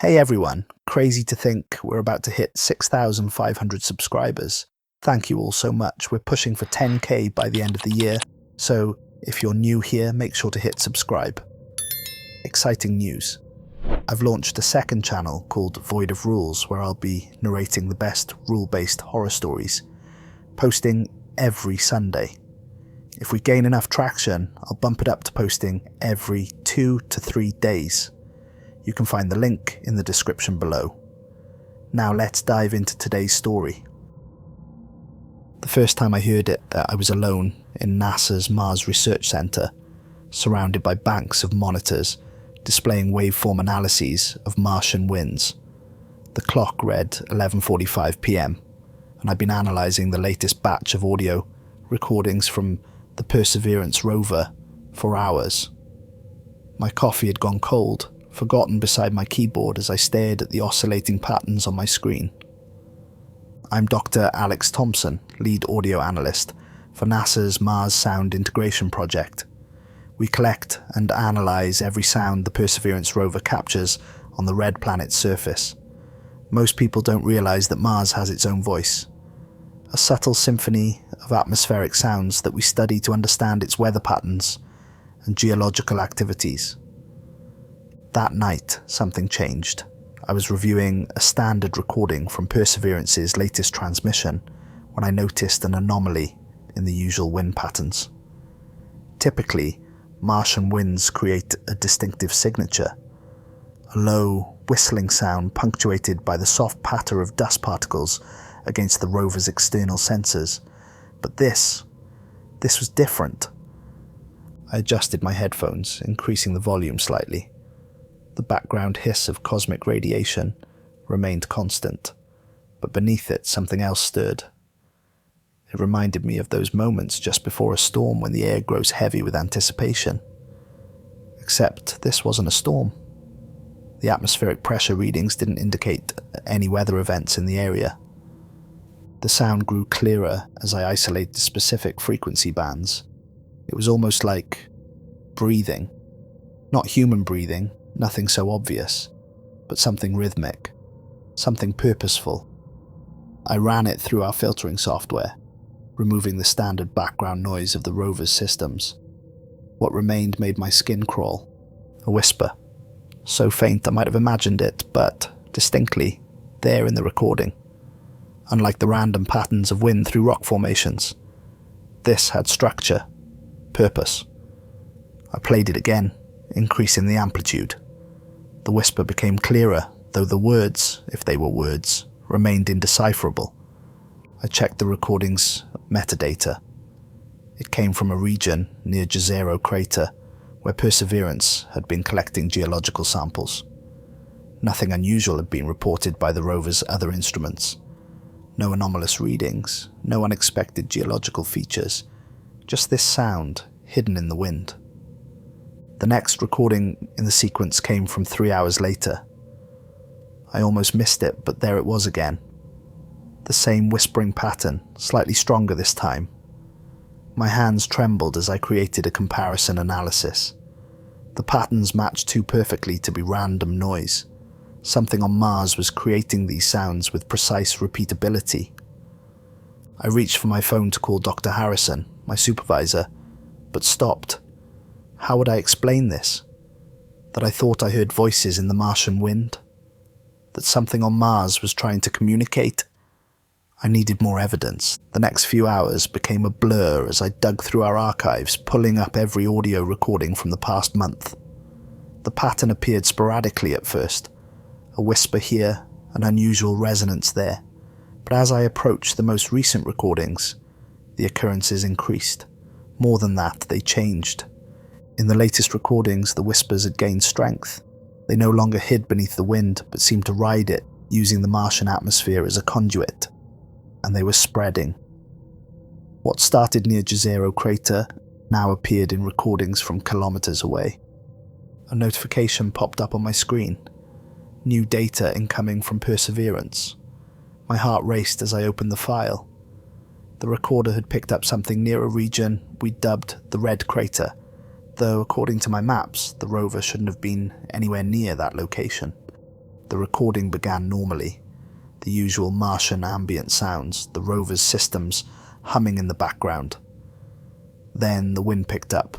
Hey everyone, crazy to think we're about to hit 6,500 subscribers. Thank you all so much. We're pushing for 10k by the end of the year, so if you're new here, make sure to hit subscribe. Exciting news. I've launched a second channel called Void of Rules, where I'll be narrating the best rule-based horror stories, posting every Sunday. If we gain enough traction, I'll bump it up to posting every 2 to 3 days. You can find the link in the description below. Now let's dive into today's story. The first time I heard it, I was alone in NASA's Mars Research Center, surrounded by banks of monitors displaying waveform analyses of Martian winds. The clock read 11:45 p.m, and I'd been analysing the latest batch of audio recordings from the Perseverance Rover for hours. My coffee had gone cold, forgotten beside my keyboard as I stared at the oscillating patterns on my screen. I'm Dr. Alex Thompson, lead audio analyst for NASA's Mars Sound Integration Project. We collect and analyse every sound the Perseverance rover captures on the red planet's surface. Most people don't realise that Mars has its own voice, a subtle symphony of atmospheric sounds that we study to understand its weather patterns and geological activities. That night, something changed. I was reviewing a standard recording from Perseverance's latest transmission when I noticed an anomaly in the usual wind patterns. Typically, Martian winds create a distinctive signature, a low, whistling sound punctuated by the soft patter of dust particles against the rover's external sensors. But this was different. I adjusted my headphones, increasing the volume slightly. The background hiss of cosmic radiation remained constant, but beneath it something else stirred. It reminded me of those moments just before a storm when the air grows heavy with anticipation. Except this wasn't a storm. The atmospheric pressure readings didn't indicate any weather events in the area. The sound grew clearer as I isolated specific frequency bands. It was almost like breathing. Not human breathing, nothing so obvious, but something rhythmic, something purposeful. I ran it through our filtering software, removing the standard background noise of the rover's systems. What remained made my skin crawl. A whisper, so faint I might have imagined it, but distinctly there in the recording. Unlike the random patterns of wind through rock formations, this had structure, purpose. I played it again, increasing the amplitude. The whisper became clearer, though the words, if they were words, remained indecipherable. I checked the recording's metadata. It came from a region near Jezero crater, where Perseverance had been collecting geological samples. Nothing unusual had been reported by the rover's other instruments. No anomalous readings, no unexpected geological features, just this sound hidden in the wind. The next recording in the sequence came from 3 hours later. I almost missed it, but there it was again. The same whispering pattern, slightly stronger this time. My hands trembled as I created a comparison analysis. The patterns matched too perfectly to be random noise. Something on Mars was creating these sounds with precise repeatability. I reached for my phone to call Dr. Harrison, my supervisor, but stopped. How would I explain this? That I thought I heard voices in the Martian wind? That something on Mars was trying to communicate? I needed more evidence. The next few hours became a blur as I dug through our archives, pulling up every audio recording from the past month. The pattern appeared sporadically at first. A whisper here, an unusual resonance there. But as I approached the most recent recordings, the occurrences increased. More than that, they changed. In the latest recordings, the whispers had gained strength. They no longer hid beneath the wind, but seemed to ride it, using the Martian atmosphere as a conduit. And they were spreading. What started near Jezero crater now appeared in recordings from kilometers away. A notification popped up on my screen. New data incoming from Perseverance. My heart raced as I opened the file. The recorder had picked up something near a region we dubbed the Red Crater, though according to my maps, the rover shouldn't have been anywhere near that location. The recording began normally, the usual Martian ambient sounds, the rover's systems humming in the background. Then the wind picked up,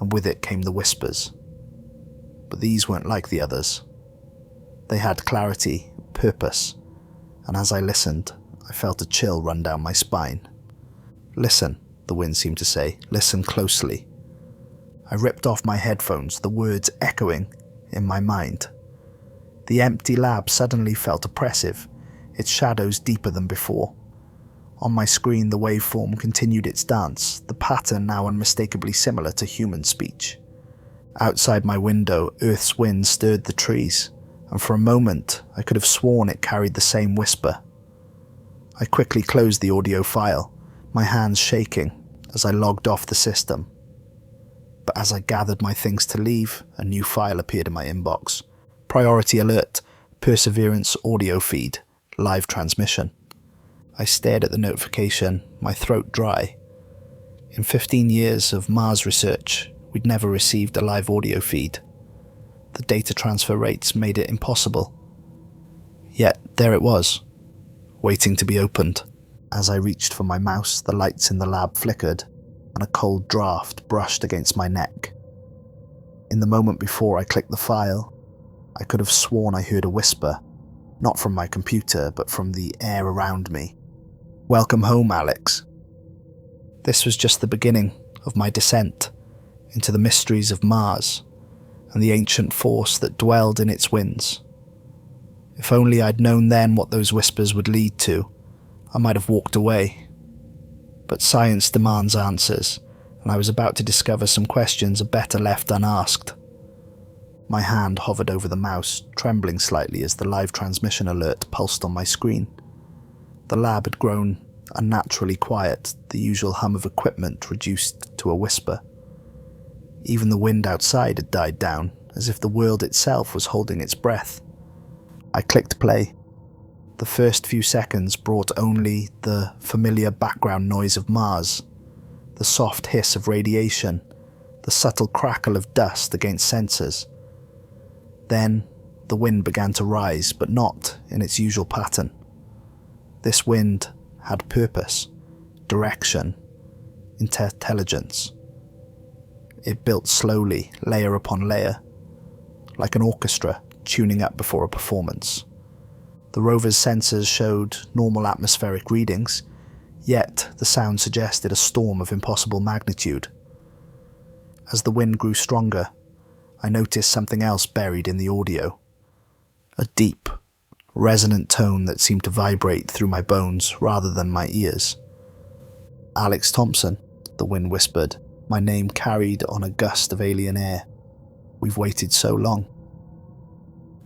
and with it came the whispers. But these weren't like the others. They had clarity, purpose, and as I listened, I felt a chill run down my spine. "Listen," the wind seemed to say, "listen closely." I ripped off my headphones, the words echoing in my mind. The empty lab suddenly felt oppressive, its shadows deeper than before. On my screen, the waveform continued its dance, the pattern now unmistakably similar to human speech. Outside my window, Earth's wind stirred the trees, and for a moment I could have sworn it carried the same whisper. I quickly closed the audio file, my hands shaking as I logged off the system. But as I gathered my things to leave, a new file appeared in my inbox. Priority alert, Perseverance audio feed, live transmission. I stared at the notification, my throat dry. In 15 years of Mars research, we'd never received a live audio feed. The data transfer rates made it impossible. Yet there it was, waiting to be opened. As I reached for my mouse, the lights in the lab flickered, and a cold draft brushed against my neck. In the moment before I clicked the file, I could have sworn I heard a whisper, not from my computer, but from the air around me. "Welcome home, Alex." This was just the beginning of my descent into the mysteries of Mars and the ancient force that dwelled in its winds. If only I'd known then what those whispers would lead to, I might have walked away. But science demands answers, and I was about to discover some questions are better left unasked. My hand hovered over the mouse, trembling slightly as the live transmission alert pulsed on my screen. The lab had grown unnaturally quiet, the usual hum of equipment reduced to a whisper. Even the wind outside had died down, as if the world itself was holding its breath. I clicked play. The first few seconds brought only the familiar background noise of Mars, the soft hiss of radiation, the subtle crackle of dust against sensors. Then the wind began to rise, but not in its usual pattern. This wind had purpose, direction, intelligence. It built slowly, layer upon layer, like an orchestra tuning up before a performance. The rover's sensors showed normal atmospheric readings, yet the sound suggested a storm of impossible magnitude. As the wind grew stronger, I noticed something else buried in the audio. A deep, resonant tone that seemed to vibrate through my bones rather than my ears. "Alex Thompson," the wind whispered, my name carried on a gust of alien air. "We've waited so long."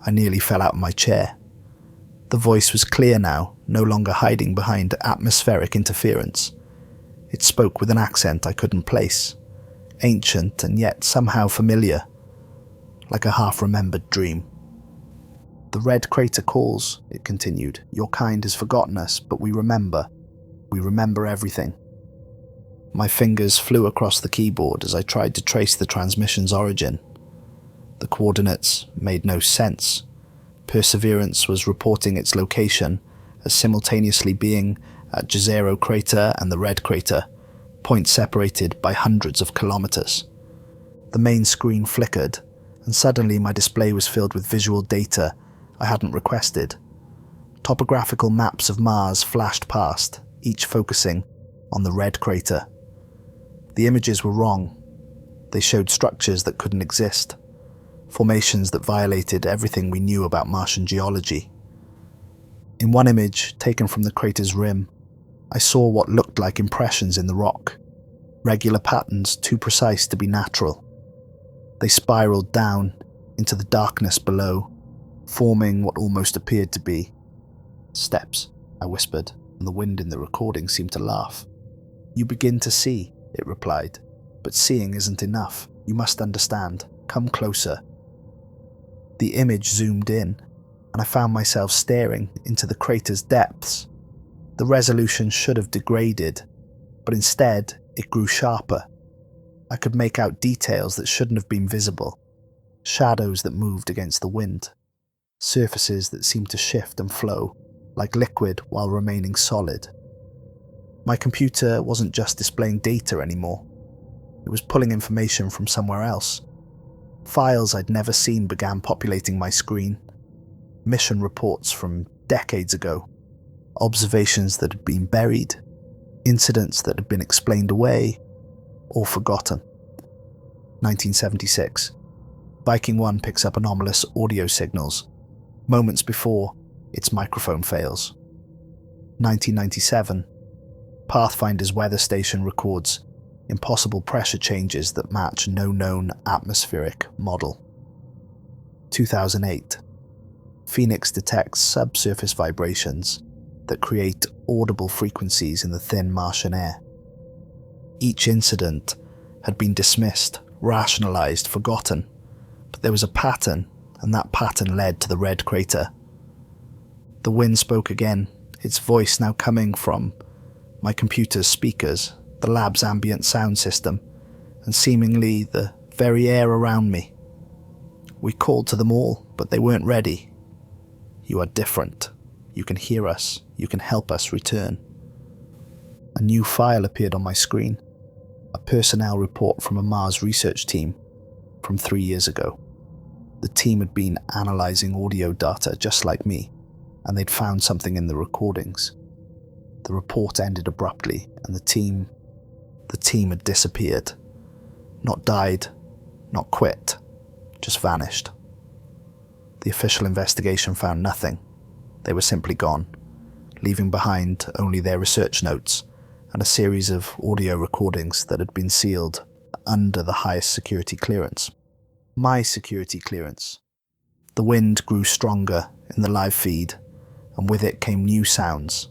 I nearly fell out of my chair. The voice was clear now, no longer hiding behind atmospheric interference. It spoke with an accent I couldn't place, ancient and yet somehow familiar, like a half-remembered dream. "The red crater calls," it continued. "Your kind has forgotten us, but we remember. We remember everything." My fingers flew across the keyboard as I tried to trace the transmission's origin. The coordinates made no sense. Perseverance was reporting its location as simultaneously being at Jezero Crater and the Red Crater, points separated by hundreds of kilometers. The main screen flickered, and suddenly my display was filled with visual data I hadn't requested. Topographical maps of Mars flashed past, each focusing on the Red Crater. The images were wrong. They showed structures that couldn't exist, formations that violated everything we knew about Martian geology. In one image, taken from the crater's rim, I saw what looked like impressions in the rock, regular patterns too precise to be natural. They spiraled down into the darkness below, forming what almost appeared to be steps, I whispered, and the wind in the recording seemed to laugh. "You begin to see," it replied, "but seeing isn't enough. You must understand. Come closer." The image zoomed in, and I found myself staring into the crater's depths. The resolution should have degraded, but instead it grew sharper. I could make out details that shouldn't have been visible, shadows that moved against the wind. surfaces that seemed to shift and flow, like liquid while remaining solid. My computer wasn't just displaying data anymore. It was pulling information from somewhere else. Files I'd never seen began populating my screen. Mission reports from decades ago, observations that had been buried, incidents that had been explained away or forgotten. 1976. Viking 1 picks up anomalous audio signals, moments before its microphone fails. 1997. Pathfinder's weather station records impossible pressure changes that match no known atmospheric model. 2008. Phoenix detects subsurface vibrations that create audible frequencies in the thin Martian air. Each incident had been dismissed, rationalized, forgotten, but there was a pattern, and that pattern led to the red crater. The wind spoke again, its voice now coming from my computer's speakers, the lab's ambient sound system, and seemingly the very air around me. We called to them all, but they weren't ready. You are different. You can hear us. You can help us return. A new file appeared on my screen. A personnel report from a Mars research team from 3 years ago. The team had been analyzing audio data just like me, and they'd found something in the recordings. The report ended abruptly, and the team had disappeared. Not died, not quit, just vanished. The official investigation found nothing. They were simply gone, leaving behind only their research notes and a series of audio recordings that had been sealed under the highest security clearance. My security clearance. The wind grew stronger in the live feed, and with it came new sounds,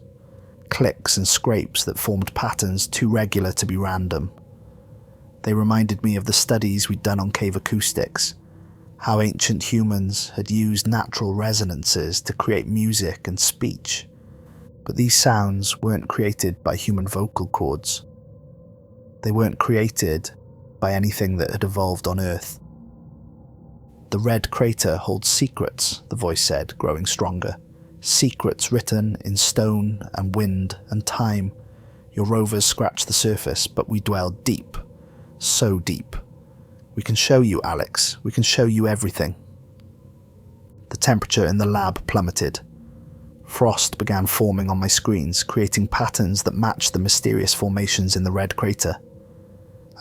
clicks and scrapes that formed patterns too regular to be random. They reminded me of the studies we'd done on cave acoustics, how ancient humans had used natural resonances to create music and speech. But these sounds weren't created by human vocal cords. They weren't created by anything that had evolved on Earth. The red crater holds secrets, the voice said, growing stronger. Secrets written in stone and wind and time. Your rovers scratch the surface, but we dwell deep, so deep. We can show you, Alex. We can show you everything. The temperature in the lab plummeted. Frost began forming on my screens, creating patterns that matched the mysterious formations in the red crater.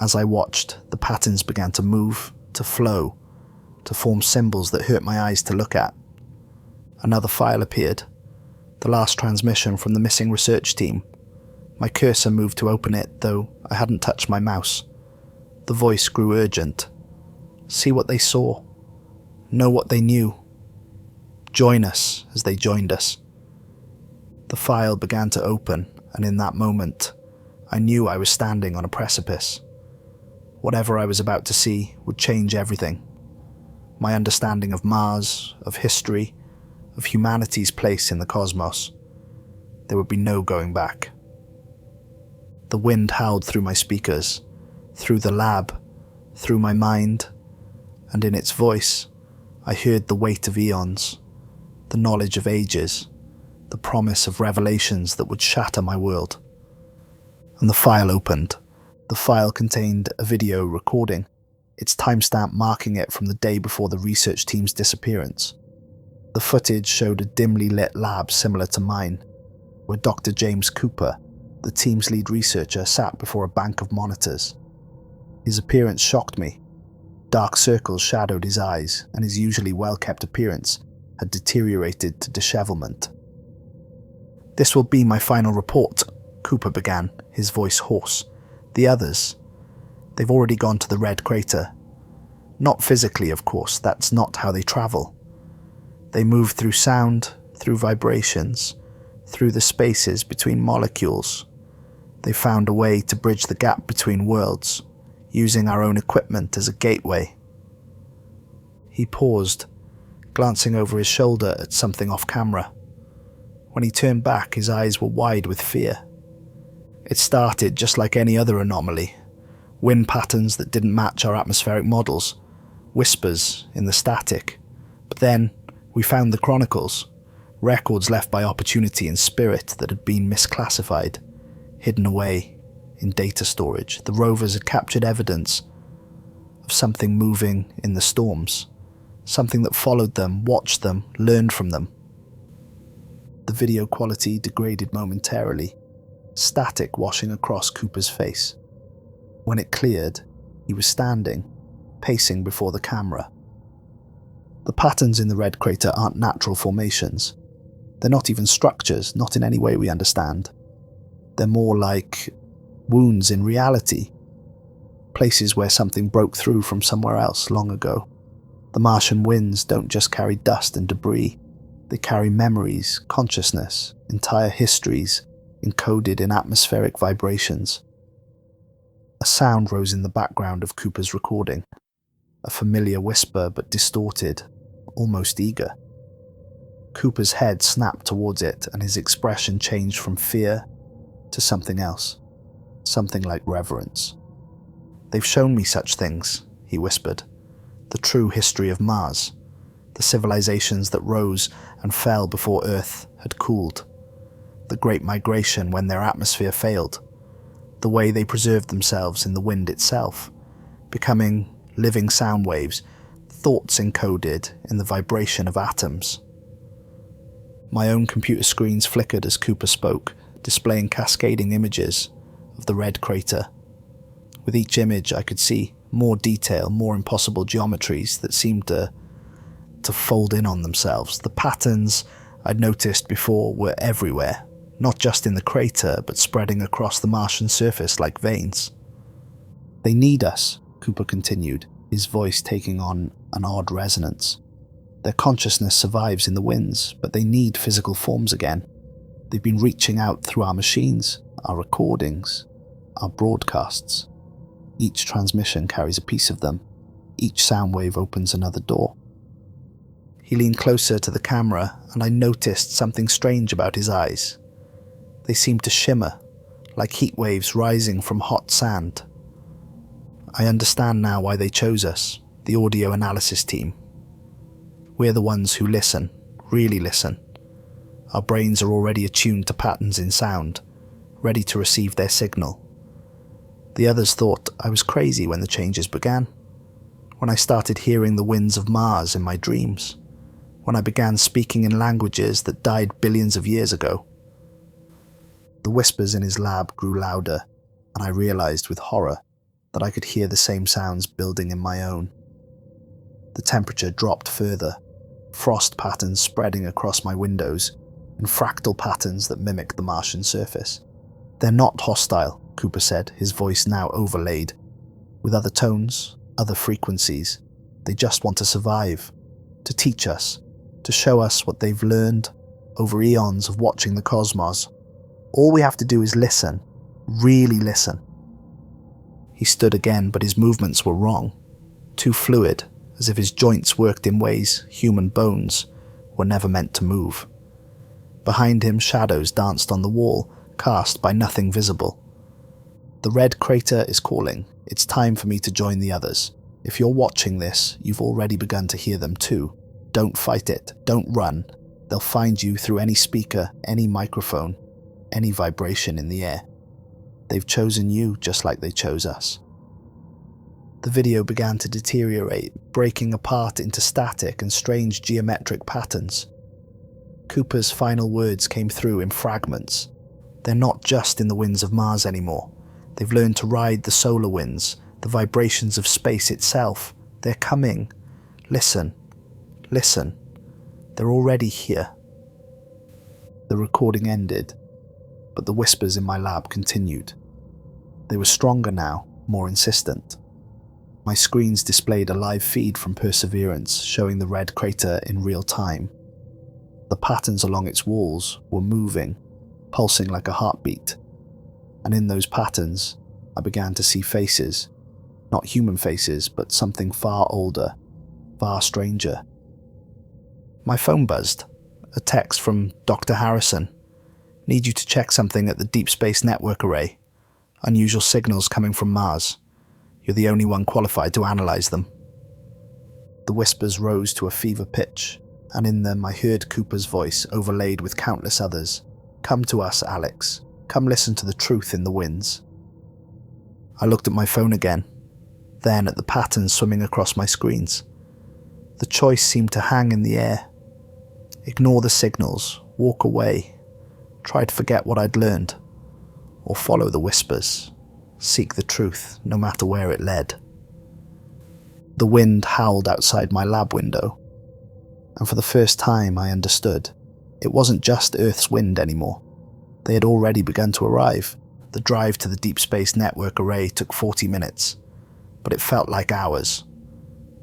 As I watched, the patterns began to move, to flow, to form symbols that hurt my eyes to look at. Another file appeared, the last transmission from the missing research team. My cursor moved to open it, though I hadn't touched my mouse. The voice grew urgent. See what they saw. Know what they knew. Join us as they joined us. The file began to open, and in that moment, I knew I was standing on a precipice. Whatever I was about to see would change everything. My understanding of Mars, of history, of humanity's place in the cosmos. There would be no going back. The wind howled through my speakers, through the lab, through my mind, and in its voice, I heard the weight of eons, the knowledge of ages, the promise of revelations that would shatter my world. And the file opened. The file contained a video recording, its timestamp marking it from the day before the research team's disappearance. The footage showed a dimly lit lab similar to mine, where Dr. James Cooper, the team's lead researcher, sat before a bank of monitors. His appearance shocked me. Dark circles shadowed his eyes, and his usually well-kept appearance had deteriorated to dishevelment. "This will be my final report," Cooper began, his voice hoarse. "The others, they've already gone to the red crater. Not physically, of course, that's not how they travel. They move through sound, through vibrations, through the spaces between molecules. They found a way to bridge the gap between worlds, using our own equipment as a gateway." He paused, glancing over his shoulder at something off camera. When he turned back, his eyes were wide with fear. It started just like any other anomaly. Wind patterns that didn't match our atmospheric models, whispers in the static. But then, We found the chronicles, records left by opportunity and spirit that had been misclassified, hidden away in data storage. The rovers had captured evidence of something moving in the storms, something that followed them, watched them, learned from them. The video quality degraded momentarily, static washing across Cooper's face. When it cleared, he was standing, pacing before the camera. The patterns in the red crater aren't natural formations. They're not even structures, not in any way we understand. They're more like wounds in reality, places where something broke through from somewhere else long ago. The Martian winds don't just carry dust and debris. They carry memories, consciousness, entire histories, encoded in atmospheric vibrations. A sound rose in the background of Cooper's recording, a familiar whisper but distorted, almost eager. Cooper's head snapped towards it and his expression changed from fear to something else, something like reverence. "They've shown me such things," he whispered. "The true history of Mars, the civilizations that rose and fell before Earth had cooled, the Great Migration when their atmosphere failed, the way they preserved themselves in the wind itself, becoming living sound waves, thoughts encoded in the vibration of atoms." My own computer screens flickered as Cooper spoke, displaying cascading images of the red crater. With each image I could see more detail, more impossible geometries that seemed to fold in on themselves. The patterns I'd noticed before were everywhere, not just in the crater, but spreading across the Martian surface like veins. "They need us," Cooper continued, his voice taking on an odd resonance. "Their consciousness survives in the winds, but they need physical forms again. They've been reaching out through our machines, our recordings, our broadcasts. Each transmission carries a piece of them. Each sound wave opens another door." He leaned closer to the camera, and I noticed something strange about his eyes. They seemed to shimmer, like heat waves rising from hot sand. "I understand now why they chose us, the audio analysis team. We're the ones who listen, really listen. Our brains are already attuned to patterns in sound, ready to receive their signal. The others thought I was crazy when the changes began, when I started hearing the winds of Mars in my dreams, when I began speaking in languages that died billions of years ago." The whispers in his lab grew louder, and I realized with horror that I could hear the same sounds building in my own. The temperature dropped further, frost patterns spreading across my windows, and fractal patterns that mimic the Martian surface. "They're not hostile," Cooper said, his voice now overlaid with other tones, other frequencies. "They just want to survive, to teach us, to show us what they've learned over eons of watching the cosmos. All we have to do is listen, really listen." He stood again, but his movements were wrong, too fluid, as if his joints worked in ways human bones were never meant to move. Behind him, shadows danced on the wall, cast by nothing visible. "The red crater is calling. It's time for me to join the others. If you're watching this, you've already begun to hear them too. Don't fight it. Don't run. They'll find you through any speaker, any microphone, any vibration in the air. They've chosen you just like they chose us." The video began to deteriorate, breaking apart into static and strange geometric patterns. Cooper's final words came through in fragments. "They're not just in the winds of Mars anymore. They've learned to ride the solar winds, the vibrations of space itself. They're coming. Listen. Listen. They're already here." The recording ended, but the whispers in my lab continued. They were stronger now, more insistent. My screens displayed a live feed from Perseverance showing the red crater in real time. The patterns along its walls were moving, pulsing like a heartbeat. And in those patterns, I began to see faces. Not human faces, but something far older, far stranger. My phone buzzed. A text from Dr. Harrison. "Need you to check something at the Deep Space Network Array. Unusual signals coming from Mars. You're the only one qualified to analyze them." The whispers rose to a fever pitch, and in them I heard Cooper's voice overlaid with countless others. "Come to us, Alex. Come listen to the truth in the winds." I looked at my phone again, then at the patterns swimming across my screens. The choice seemed to hang in the air. Ignore the signals, walk away, try to forget what I'd learned, or follow the whispers, seek the truth no matter where it led. The wind howled outside my lab window, and for the first time I understood. It wasn't just Earth's wind anymore. They had already begun to arrive. The drive to the Deep Space Network array took 40 minutes, but it felt like hours.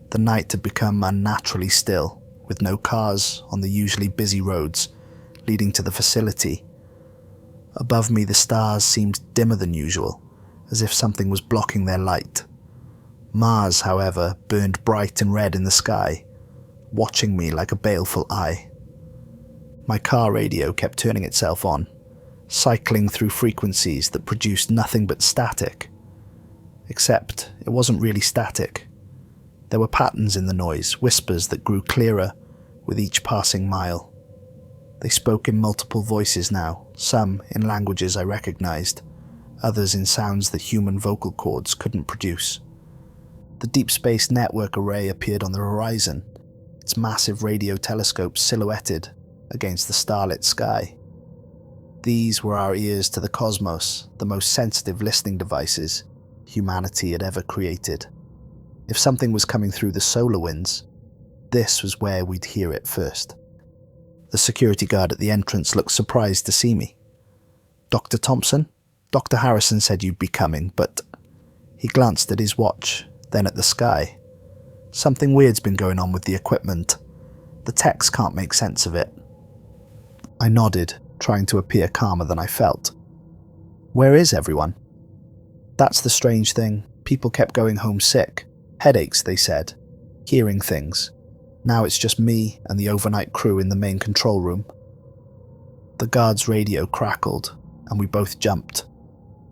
The night had become unnaturally still, with no cars on the usually busy roads leading to the facility. Above me the stars seemed dimmer than usual, as if something was blocking their light. Mars, however, burned bright and red in the sky, watching me like a baleful eye. My car radio kept turning itself on, cycling through frequencies that produced nothing but static. Except it wasn't really static. There were patterns in the noise, whispers that grew clearer with each passing mile. They spoke in multiple voices now, some in languages I recognized, others in sounds that human vocal cords couldn't produce. The Deep Space Network array appeared on the horizon, its massive radio telescopes silhouetted against the starlit sky. These were our ears to the cosmos, the most sensitive listening devices humanity had ever created. If something was coming through the solar winds, this was where we'd hear it first. The security guard at the entrance looked surprised to see me. "Dr. Thompson? Dr. Harrison said you'd be coming, but..." He glanced at his watch, then at the sky. "Something weird's been going on with the equipment. The techs can't make sense of it." I nodded, trying to appear calmer than I felt. "Where is everyone?" "That's the strange thing. People kept going home sick. Headaches, they said. Hearing things. Now it's just me and the overnight crew in the main control room." The guard's radio crackled, and we both jumped.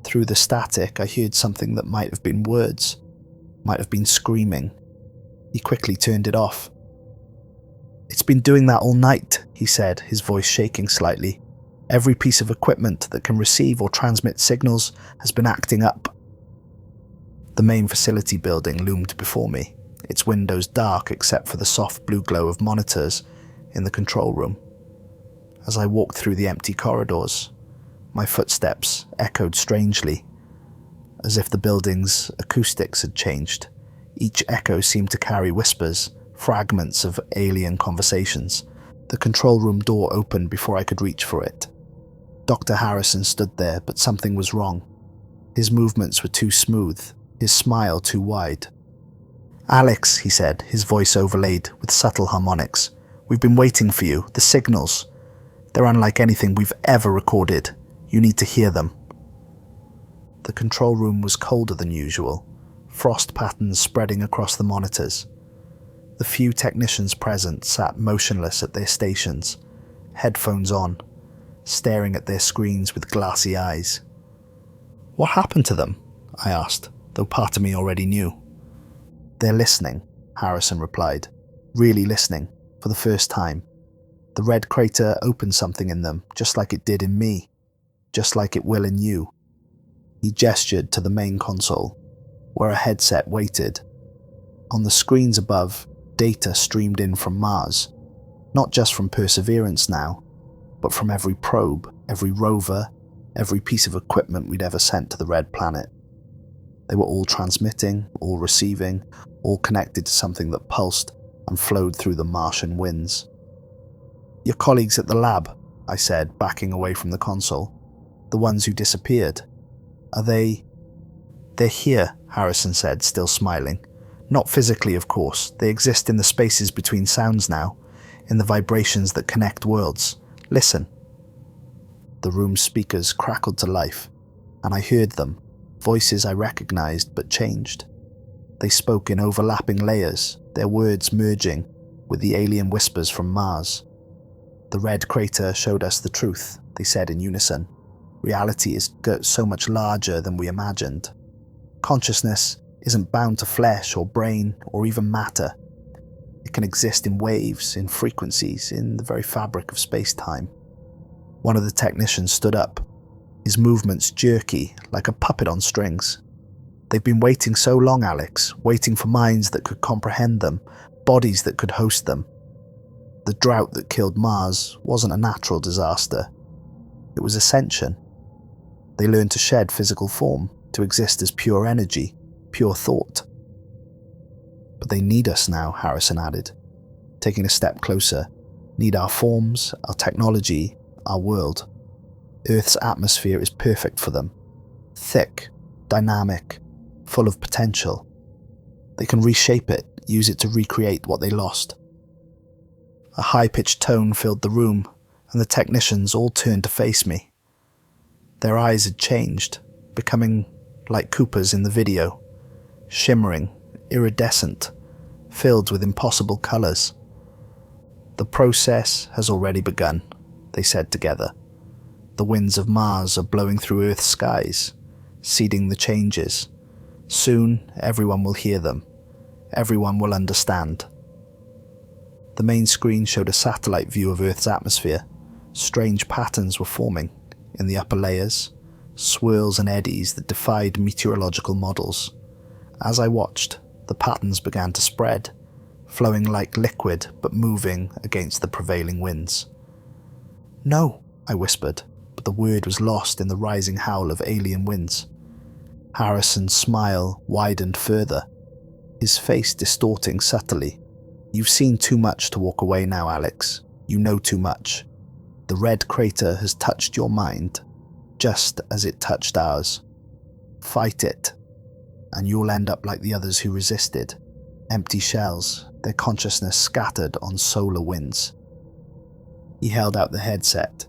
Through the static, I heard something that might have been words, might have been screaming. He quickly turned it off. "It's been doing that all night," he said, his voice shaking slightly. "Every piece of equipment that can receive or transmit signals has been acting up." The main facility building loomed before me, its windows dark except for the soft blue glow of monitors in the control room. As I walked through the empty corridors, my footsteps echoed strangely, as if the building's acoustics had changed. Each echo seemed to carry whispers, fragments of alien conversations. The control room door opened before I could reach for it. Dr. Harrison stood there, but something was wrong. His movements were too smooth, his smile too wide. "Alex," he said, his voice overlaid with subtle harmonics. "We've been waiting for you. The signals. They're unlike anything we've ever recorded. You need to hear them." The control room was colder than usual, frost patterns spreading across the monitors. The few technicians present sat motionless at their stations, headphones on, staring at their screens with glassy eyes. "What happened to them?" I asked, though part of me already knew. "They're listening," Harrison replied. "Really listening, for the first time. The red crater opened something in them, just like it did in me, just like it will in you." He gestured to the main console, where a headset waited. On the screens above, data streamed in from Mars, not just from Perseverance now, but from every probe, every rover, every piece of equipment we'd ever sent to the red planet. They were all transmitting, all receiving, all connected to something that pulsed and flowed through the Martian winds. "Your colleagues at the lab," I said, backing away from the console. "The ones who disappeared. Are they..." "They're here," Harrison said, still smiling. "Not physically, of course. They exist in the spaces between sounds now, in the vibrations that connect worlds. Listen." The room's speakers crackled to life, and I heard them, voices I recognized but changed. They spoke in overlapping layers, their words merging with the alien whispers from Mars. "The red crater showed us the truth," they said in unison. "Reality is so much larger than we imagined. Consciousness isn't bound to flesh or brain or even matter. It can exist in waves, in frequencies, in the very fabric of space-time. One of the technicians stood up, his movements jerky, like a puppet on strings. They've been waiting so long, Alex, waiting for minds that could comprehend them, bodies that could host them. The drought that killed Mars wasn't a natural disaster. It was ascension. They learned to shed physical form, to exist as pure energy, pure thought. But they need us now, Harrison added, taking a step closer. Need our forms, our technology, our world. Earth's atmosphere is perfect for them. Thick, dynamic, full of potential. They can reshape it, use it to recreate what they lost. A high-pitched tone filled the room, and the technicians all turned to face me. Their eyes had changed, becoming like Cooper's in the video, shimmering, iridescent, filled with impossible colours. The process has already begun, they said together. The winds of Mars are blowing through Earth's skies, seeding the changes. Soon, everyone will hear them. Everyone will understand. The main screen showed a satellite view of Earth's atmosphere. Strange patterns were forming in the upper layers, swirls and eddies that defied meteorological models. As I watched, the patterns began to spread, flowing like liquid but moving against the prevailing winds. "No," I whispered, but the word was lost in the rising howl of alien winds. Harrison's smile widened further, his face distorting subtly. "You've seen too much to walk away now, Alex. You know too much. The red crater has touched your mind, just as it touched ours. Fight it, and you'll end up like the others who resisted. Empty shells, their consciousness scattered on solar winds." He held out the headset.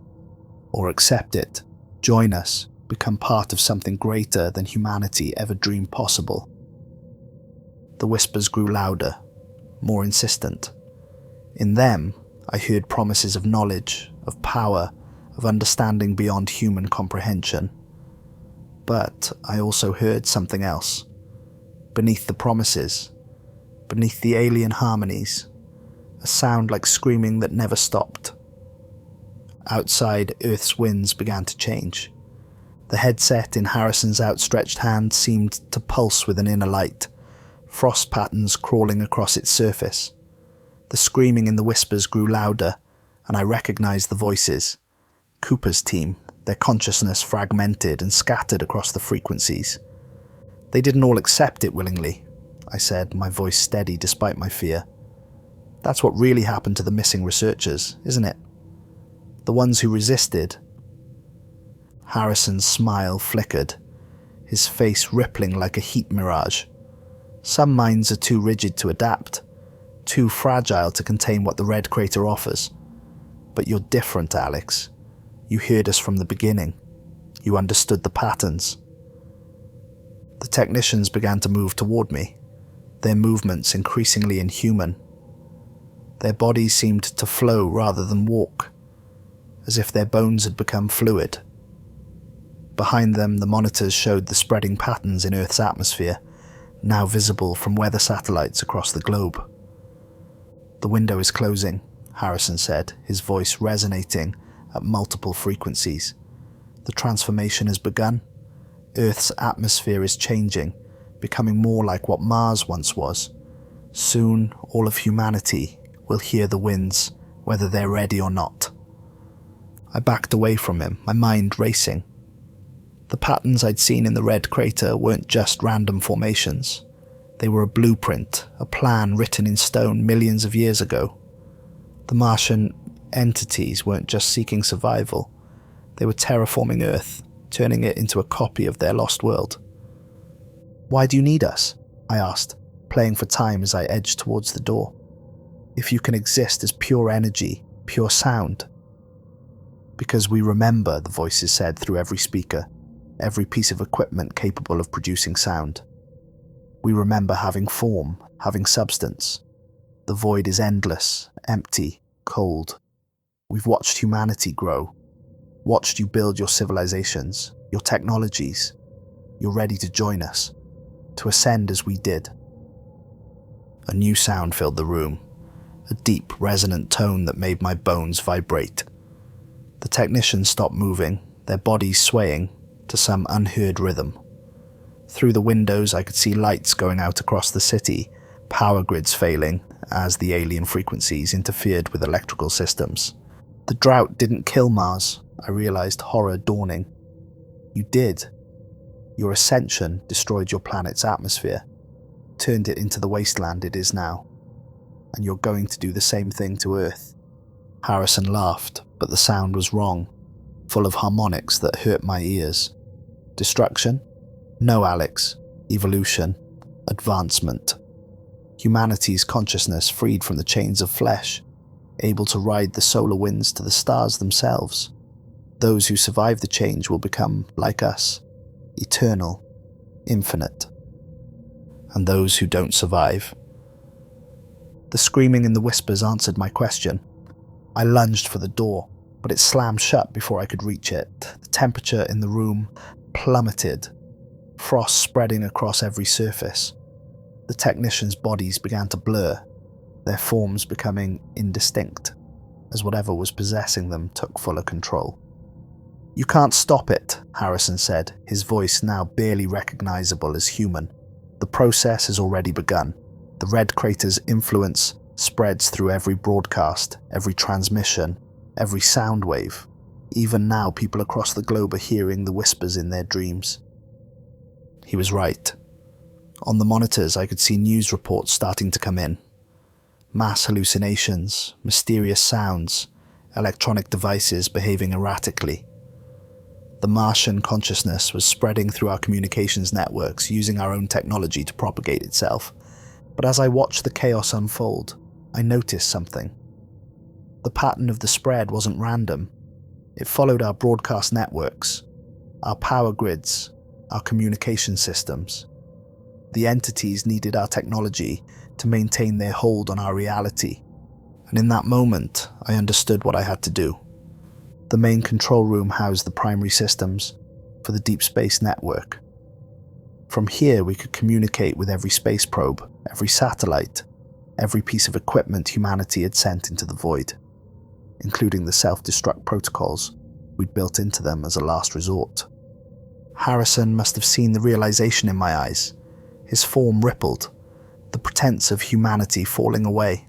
"Or accept it, join us, become part of something greater than humanity ever dreamed possible." The whispers grew louder, more insistent. In them, I heard promises of knowledge, of power, of understanding beyond human comprehension. But I also heard something else. Beneath the promises, beneath the alien harmonies, a sound like screaming that never stopped. Outside, Earth's winds began to change. The headset in Harrison's outstretched hand seemed to pulse with an inner light, frost patterns crawling across its surface. The screaming in the whispers grew louder, and I recognized the voices. Cooper's team, their consciousness fragmented and scattered across the frequencies. "They didn't all accept it willingly," I said, my voice steady despite my fear. "That's what really happened to the missing researchers, isn't it? The ones who resisted." Harrison's smile flickered, his face rippling like a heat mirage. "Some minds are too rigid to adapt, too fragile to contain what the red crater offers. But you're different, Alex. You heard us from the beginning. You understood the patterns." The technicians began to move toward me, their movements increasingly inhuman. Their bodies seemed to flow rather than walk, as if their bones had become fluid. Behind them, the monitors showed the spreading patterns in Earth's atmosphere, now visible from weather satellites across the globe. "The window is closing," Harrison said, his voice resonating at multiple frequencies. "The transformation has begun. Earth's atmosphere is changing, becoming more like what Mars once was. Soon, all of humanity will hear the winds, whether they're ready or not." I backed away from him, my mind racing. The patterns I'd seen in the red crater weren't just random formations. They were a blueprint, a plan written in stone millions of years ago. The Martian entities weren't just seeking survival. They were terraforming Earth, turning it into a copy of their lost world. "Why do you need us?" I asked, playing for time as I edged towards the door. "If you can exist as pure energy, pure sound." "Because we remember," the voices said through every speaker, every piece of equipment capable of producing sound. "We remember having form, having substance. The void is endless, empty, cold. We've watched humanity grow, watched you build your civilizations, your technologies. You're ready to join us, to ascend as we did." A new sound filled the room, a deep, resonant tone that made my bones vibrate. The technicians stopped moving, their bodies swaying to some unheard rhythm. Through the windows, I could see lights going out across the city, power grids failing as the alien frequencies interfered with electrical systems. The drought didn't kill Mars, I realized, horror dawning. You did. Your ascension destroyed your planet's atmosphere, turned it into the wasteland it is now. And you're going to do the same thing to Earth. Harrison laughed, but the sound was wrong, full of harmonics that hurt my ears. Destruction? No, Alex. Evolution. Advancement. Humanity's consciousness freed from the chains of flesh, able to ride the solar winds to the stars themselves. Those who survive the change will become, like us, eternal, infinite. And those who don't survive. The screaming and the whispers answered my question. I lunged for the door, but it slammed shut before I could reach it. The temperature in the room plummeted, frost spreading across every surface. The technicians' bodies began to blur, their forms becoming indistinct, as whatever was possessing them took fuller control. "You can't stop it," Harrison said, his voice now barely recognizable as human. "The process has already begun. The red crater's influence spreads through every broadcast, every transmission, every sound wave. Even now, people across the globe are hearing the whispers in their dreams." He was right. On the monitors, I could see news reports starting to come in. Mass hallucinations, mysterious sounds, electronic devices behaving erratically. The Martian consciousness was spreading through our communications networks, using our own technology to propagate itself. But as I watched the chaos unfold, I noticed something. The pattern of the spread wasn't random. It followed our broadcast networks, our power grids, our communication systems. The entities needed our technology to maintain their hold on our reality. And in that moment, I understood what I had to do. The main control room housed the primary systems for the deep space network. From here, we could communicate with every space probe, every satellite, every piece of equipment humanity had sent into the void, including the self-destruct protocols we'd built into them as a last resort. Harrison must have seen the realization in my eyes. His form rippled, the pretense of humanity falling away.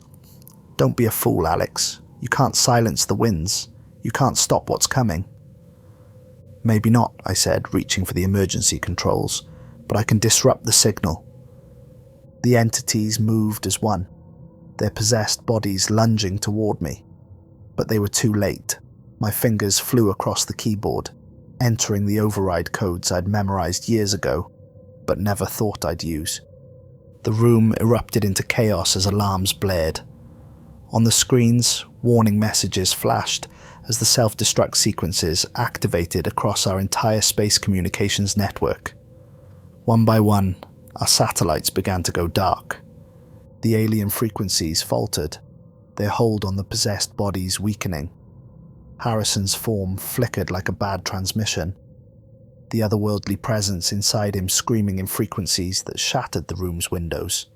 "Don't be a fool, Alex. You can't silence the winds. You can't stop what's coming." "Maybe not," I said, reaching for the emergency controls, "but I can disrupt the signal." The entities moved as one, their possessed bodies lunging toward me. But they were too late. My fingers flew across the keyboard, entering the override codes I'd memorized years ago, but never thought I'd use. The room erupted into chaos as alarms blared. On the screens, warning messages flashed as the self-destruct sequences activated across our entire space communications network. One by one, our satellites began to go dark. The alien frequencies faltered, their hold on the possessed bodies weakening. Harrison's form flickered like a bad transmission, the otherworldly presence inside him screaming in frequencies that shattered the room's windows.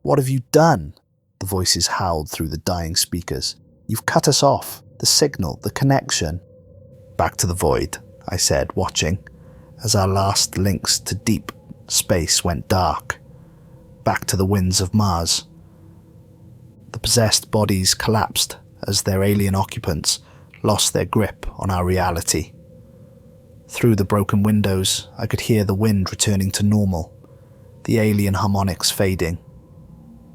"What have you done?" The voices howled through the dying speakers. "You've cut us off, the signal, the connection." "Back to the void," I said, watching, as our last links to deep space went dark. Back to the winds of Mars. The possessed bodies collapsed as their alien occupants lost their grip on our reality. Through the broken windows, I could hear the wind returning to normal, the alien harmonics fading.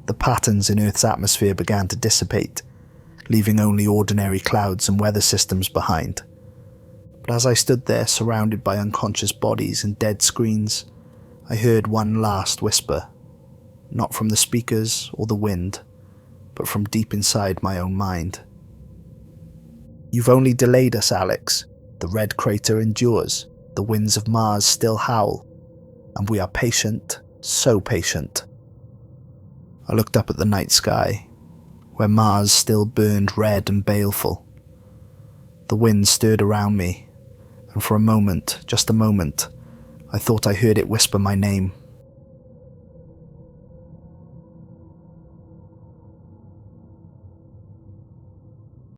The patterns in Earth's atmosphere began to dissipate, leaving only ordinary clouds and weather systems behind. But as I stood there surrounded by unconscious bodies and dead screens, I heard one last whisper, not from the speakers or the wind, but from deep inside my own mind. "You've only delayed us, Alex. The red crater endures, the winds of Mars still howl, and we are patient, so patient." I looked up at the night sky, where Mars still burned red and baleful. The wind stirred around me, and for a moment, just a moment, I thought I heard it whisper my name,